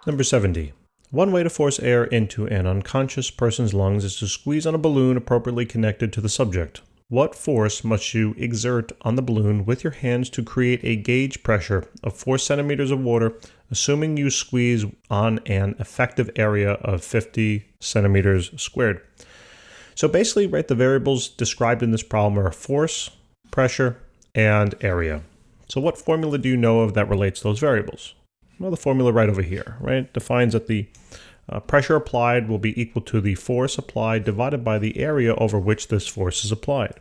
Number 70. One way to force air into an unconscious person's lungs is to squeeze on a balloon appropriately connected to the subject. What force must you exert on the balloon with your hands to create a gauge pressure of 4 centimeters of water, assuming you squeeze on an effective area of 50 centimeters squared? So basically, right, the variables described in this problem are force, pressure, and area. So what formula do you know of that relates to those variables? Well, the formula right over here, right, defines that the pressure applied will be equal to the force applied divided by the area over which this force is applied.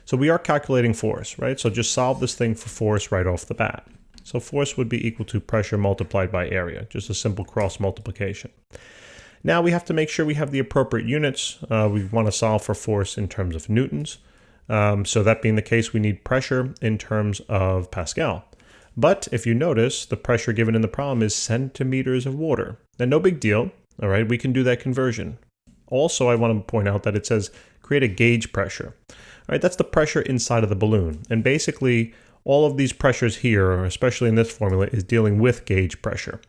So we are calculating force, right? So just solve this thing for force right off the bat. So force would be equal to pressure multiplied by area, just a simple cross multiplication. Now we have to make sure we have the appropriate units. We want to solve for force in terms of newtons. So that being the case, we need pressure in terms of Pascal. But if you notice, the pressure given in the problem is centimeters of water. Now, no big deal. All right, we can do that conversion. Also, I want to point out that it says create a gauge pressure. All right, that's the pressure inside of the balloon. And basically, all of these pressures here, especially in this formula, is dealing with gauge pressure.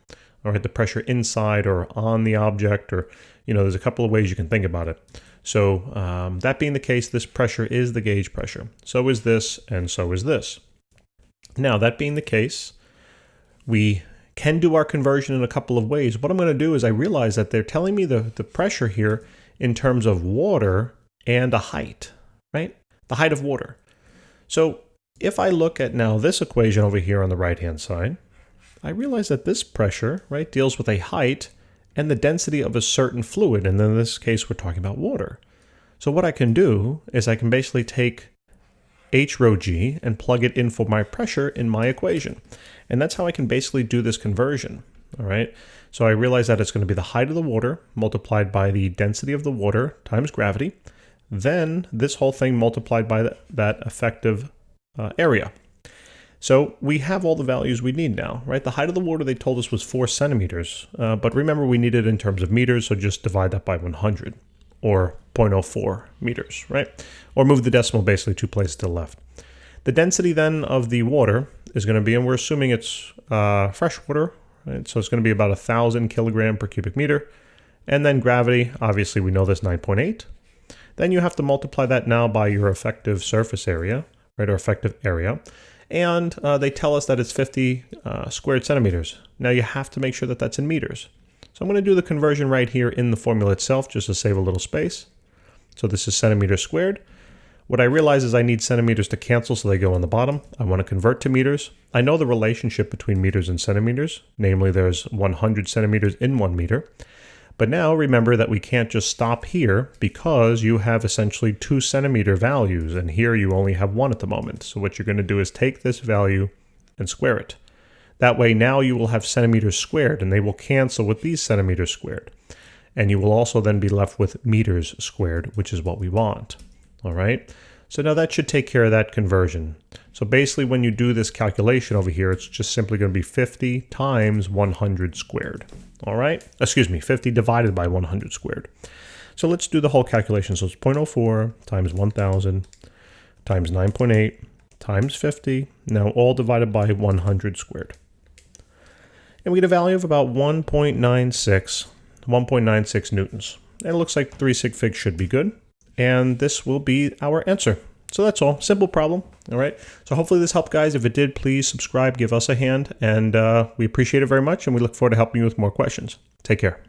All right, the pressure inside or on the object, or, there's a couple of ways you can think about it. So that being the case, this pressure is the gauge pressure. So is this, and so is this. Now, that being the case, we can do our conversion in a couple of ways. What I'm going to do is I realize that they're telling me the pressure here in terms of water and a height, right? The height of water. So if I look at now this equation over here on the right-hand side, I realize that this pressure, right, deals with a height and the density of a certain fluid. And in this case, we're talking about water. So what I can do is I can basically take H rho g and plug it in for my pressure in my equation. And that's how I can basically do this conversion. All right. So I realize that it's going to be the height of the water multiplied by the density of the water times gravity. Then this whole thing multiplied by that effective area. So we have all the values we need now, right? The height of the water they told us was 4 centimeters. But remember, we need it in terms of meters. So just divide that by 100. Or 0.04 meters, right? Or move the decimal basically 2 places to the left. The density then of the water is going to be, and we're assuming it's fresh water, right? So it's going to be about 1,000 kilogram per cubic meter. And then gravity, obviously we know this, 9.8. Then you have to multiply that now by your effective surface area, right, or effective area. And they tell us that it's 50 squared centimeters. Now you have to make sure that that's in meters. So I'm going to do the conversion right here in the formula itself just to save a little space. So this is centimeters squared. What I realize is I need centimeters to cancel, so they go on the bottom. I want to convert to meters. I know the relationship between meters and centimeters, namely there's 100 centimeters in 1 meter. But now remember that we can't just stop here because you have essentially 2 centimeter values, and here you only have 1 at the moment. So what you're going to do is take this value and square it. That way now you will have centimeters squared, and they will cancel with these centimeters squared. And you will also then be left with meters squared, which is what we want. All right. So now that should take care of that conversion. So basically when you do this calculation over here, it's just simply going to be 50 times 100 squared. All right. Excuse me, 50 divided by 100 squared. So let's do the whole calculation. So it's 0.04 times 1,000 times 9.8 times 50. Now all divided by 100 squared. And we get a value of about 1.96 newtons. And it looks like 3 sig figs should be good. And this will be our answer. So that's all. Simple problem. All right. So hopefully this helped, guys. If it did, please subscribe, give us a hand. And we appreciate it very much. And we look forward to helping you with more questions. Take care.